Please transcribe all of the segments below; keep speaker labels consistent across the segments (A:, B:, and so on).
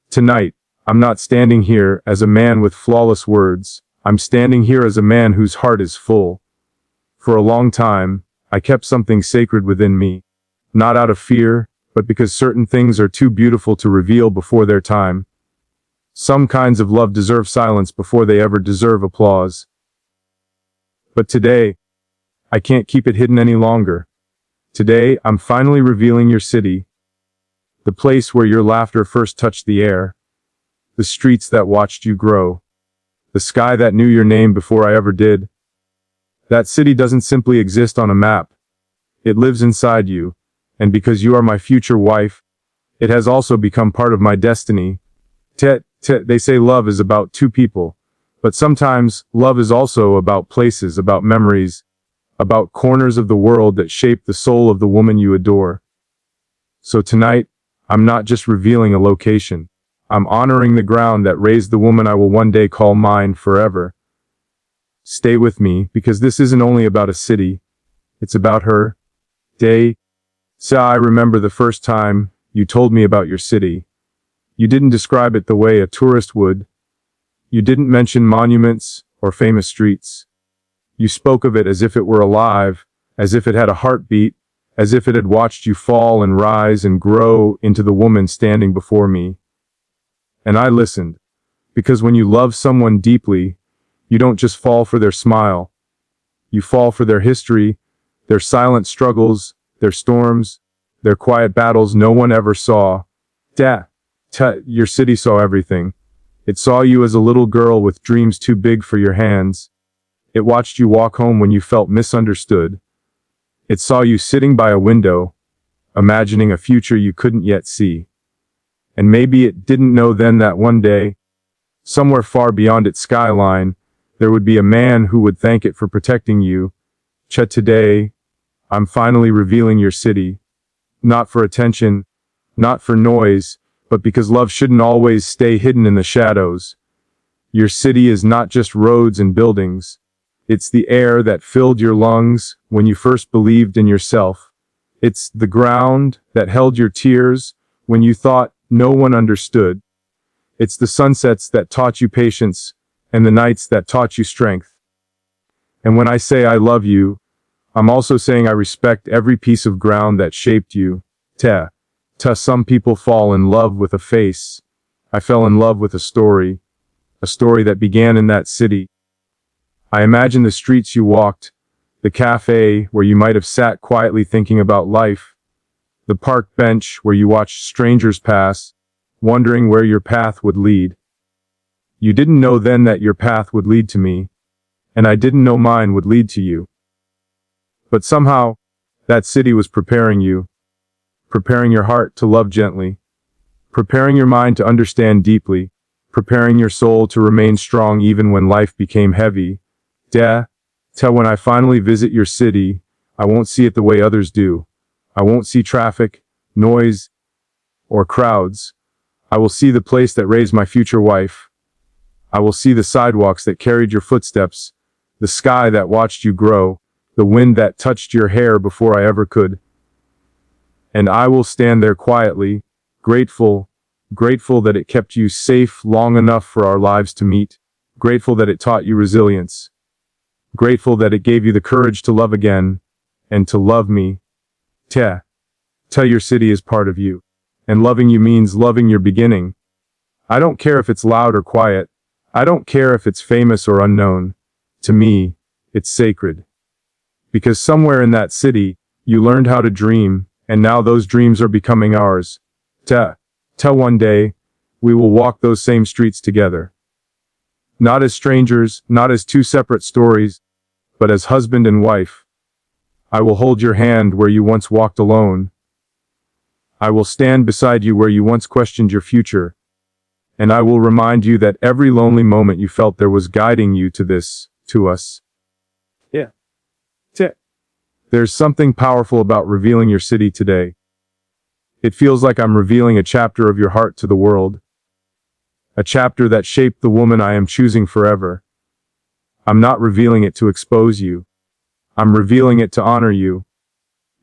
A: Tonight, I'm not standing here as a man with flawless words. I'm standing here as a man whose heart is full. For a long time, I kept something sacred within me. Not out of fear, but because certain things are too beautiful to reveal before their time. Some kinds of love deserve silence before they ever deserve applause. But today, I can't keep it hidden any longer. Today, I'm finally revealing your city. The place where your laughter first touched the air. The streets that watched you grow. The sky that knew your name before I ever did. That city doesn't simply exist on a map. It lives inside you, and because you are my future wife, it has also become part of my destiny. They say love is about two people, but sometimes love is also about places, about memories, about corners of the world that shape the soul of the woman you adore. So tonight, I'm not just revealing a location. I'm honoring the ground that raised the woman I will one day call mine forever. Stay with me, because this isn't only about a city. It's about her. I remember the first time you told me about your city. You didn't describe it the way a tourist would. You didn't mention monuments or famous streets. You spoke of it as if it were alive, as if it had a heartbeat, as if it had watched you fall and rise and grow into the woman standing before me. And I listened, because when you love someone deeply, you don't just fall for their smile. You fall for their history, their silent struggles, their storms, their quiet battles no one ever saw. Your city saw everything. It saw you as a little girl with dreams too big for your hands. It watched you walk home when you felt misunderstood. It saw you sitting by a window, imagining a future you couldn't yet see. And maybe it didn't know then that one day, somewhere far beyond its skyline, there would be a man who would thank it for protecting you. Today, I'm finally revealing your city. Not for attention, not for noise, but because love shouldn't always stay hidden in the shadows. Your city is not just roads and buildings. It's the air that filled your lungs when you first believed in yourself. It's the ground that held your tears when you thought no one understood. It's the sunsets that taught you patience and the nights that taught you strength. And when I say I love you, I'm also saying I respect every piece of ground that shaped you. Some people fall in love with a face. I fell in love with a story that began in that city. I imagine the streets you walked, the cafe where you might have sat quietly thinking about life, the park bench where you watched strangers pass, wondering where your path would lead. You didn't know then that your path would lead to me, and I didn't know mine would lead to you. But somehow, that city was preparing you, preparing your heart to love gently, preparing your mind to understand deeply, preparing your soul to remain strong even when life became heavy. When I finally visit your city, I won't see it the way others do. I won't see traffic, noise, or crowds. I will see the place that raised my future wife. I will see the sidewalks that carried your footsteps, the sky that watched you grow, the wind that touched your hair before I ever could. And I will stand there quietly, grateful that it kept you safe long enough for our lives to meet, grateful that it taught you resilience, grateful that it gave you the courage to love again, and to love me. Your city is part of you, and loving you means loving your beginning. I don't care if it's loud or quiet. I don't care if it's famous or unknown. To me, it's sacred. Because somewhere in that city, you learned how to dream, and now those dreams are becoming ours. One day, we will walk those same streets together. Not as strangers, not as two separate stories, but as husband and wife. I will hold your hand where you once walked alone. I will stand beside you where you once questioned your future. And I will remind you that every lonely moment you felt there was guiding you to us. There's something powerful about revealing your city today. It feels like I'm revealing a chapter of your heart to the world. A chapter that shaped the woman I am choosing forever. I'm not revealing it to expose you. I'm revealing it to honor you.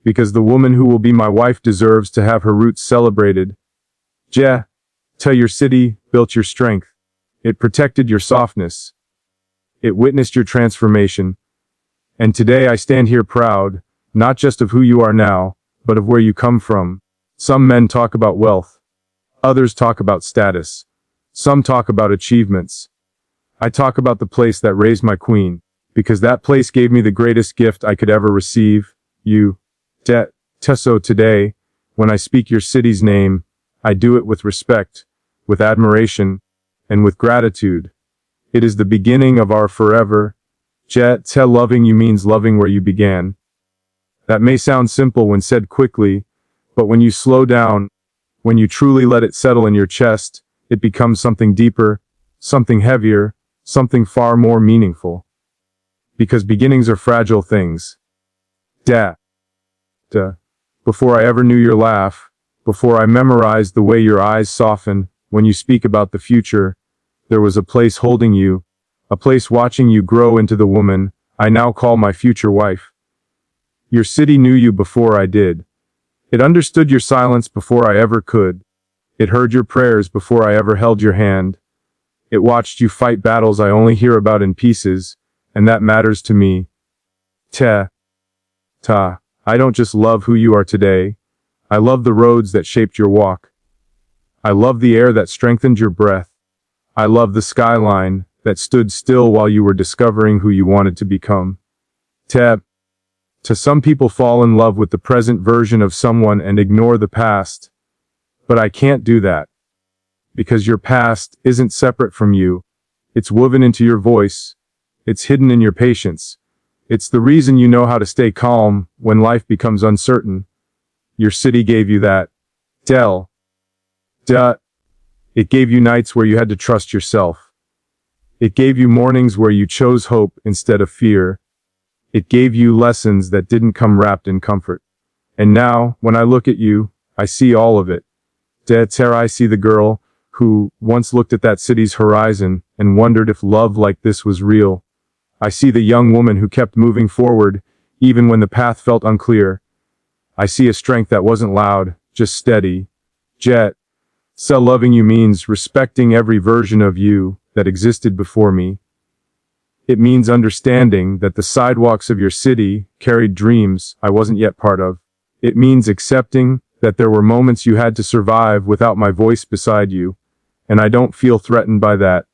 A: Because the woman who will be my wife deserves to have her roots celebrated. Till your city built your strength. It protected your softness. It witnessed your transformation. And today I stand here proud, not just of who you are now, but of where you come from. Some men talk about wealth. Others talk about status. Some talk about achievements. I talk about the place that raised my queen, because that place gave me the greatest gift I could ever receive, you. So today, when I speak your city's name, I do it with respect, with admiration, and with gratitude. It is the beginning of our forever. Loving you means loving where you began. That may sound simple when said quickly, but when you slow down, when you truly let it settle in your chest, it becomes something deeper, something heavier, something far more meaningful. Because beginnings are fragile things. Before I ever knew your laugh, before I memorized the way your eyes soften when you speak about the future, there was a place holding you, a place watching you grow into the woman I now call my future wife. Your city knew you before I did. It understood your silence before I ever could. It heard your prayers before I ever held your hand. It watched you fight battles I only hear about in pieces, and that matters to me. I don't just love who you are today. I love the roads that shaped your walk. I love the air that strengthened your breath. I love the skyline that stood still while you were discovering who you wanted to become. To some people fall in love with the present version of someone and ignore the past. But I can't do that. Because your past isn't separate from you. It's woven into your voice. It's hidden in your patience. It's the reason you know how to stay calm when life becomes uncertain. Your city gave you that. It gave you nights where you had to trust yourself. It gave you mornings where you chose hope instead of fear. It gave you lessons that didn't come wrapped in comfort. And now, when I look at you, I see all of it. I see the girl who once looked at that city's horizon and wondered if love like this was real. I see the young woman who kept moving forward, even when the path felt unclear. I see a strength that wasn't loud, just steady. Loving you means respecting every version of you that existed before me. It means understanding that the sidewalks of your city carried dreams I wasn't yet part of. It means accepting that there were moments you had to survive without my voice beside you, and I don't feel threatened by that.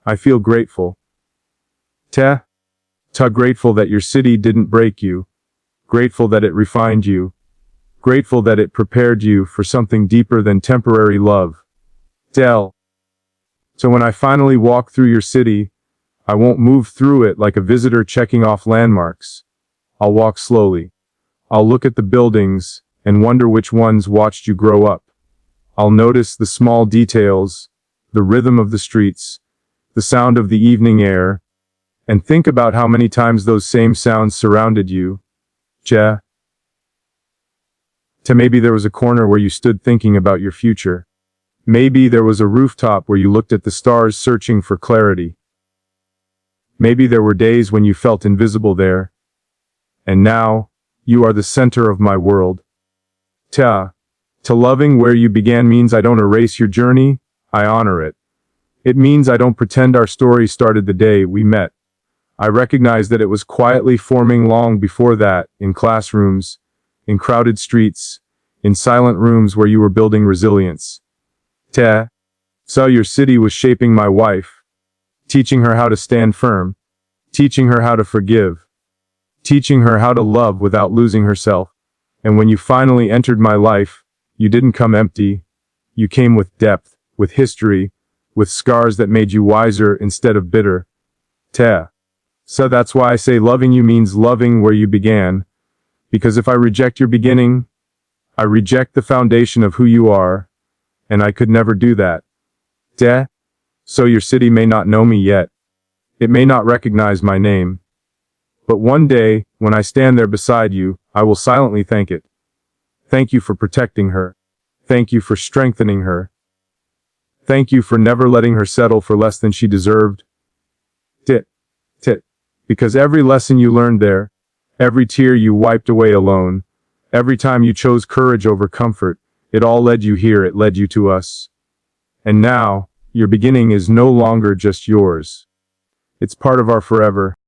A: I feel grateful. Grateful that your city didn't break you. Grateful that it refined you. Grateful that it prepared you for something deeper than temporary love. So when I finally walk through your city, I won't move through it like a visitor checking off landmarks. I'll walk slowly. I'll look at the buildings and wonder which ones watched you grow up. I'll notice the small details, the rhythm of the streets, the sound of the evening air, and think about how many times those same sounds surrounded you. Maybe there was a corner where you stood thinking about your future. Maybe there was a rooftop where you looked at the stars searching for clarity. Maybe there were days when you felt invisible there. And now, you are the center of my world. To loving where you began means I don't erase your journey, I honor it. It means I don't pretend our story started the day we met. I recognize that it was quietly forming long before that, in classrooms, in crowded streets, in silent rooms where you were building resilience. So your city was shaping my wife, teaching her how to stand firm, teaching her how to forgive, teaching her how to love without losing herself. And when you finally entered my life, you didn't come empty. You came with depth, with history, with scars that made you wiser instead of bitter. So that's why I say loving you means loving where you began. Because if I reject your beginning, I reject the foundation of who you are, and I could never do that. So your city may not know me yet. It may not recognize my name. But one day, when I stand there beside you, I will silently thank it. Thank you for protecting her. Thank you for strengthening her. Thank you for never letting her settle for less than she deserved. Because every lesson you learned there, every tear you wiped away alone, every time you chose courage over comfort, it all led you here, it led you to us. And now, your beginning is no longer just yours. It's part of our forever.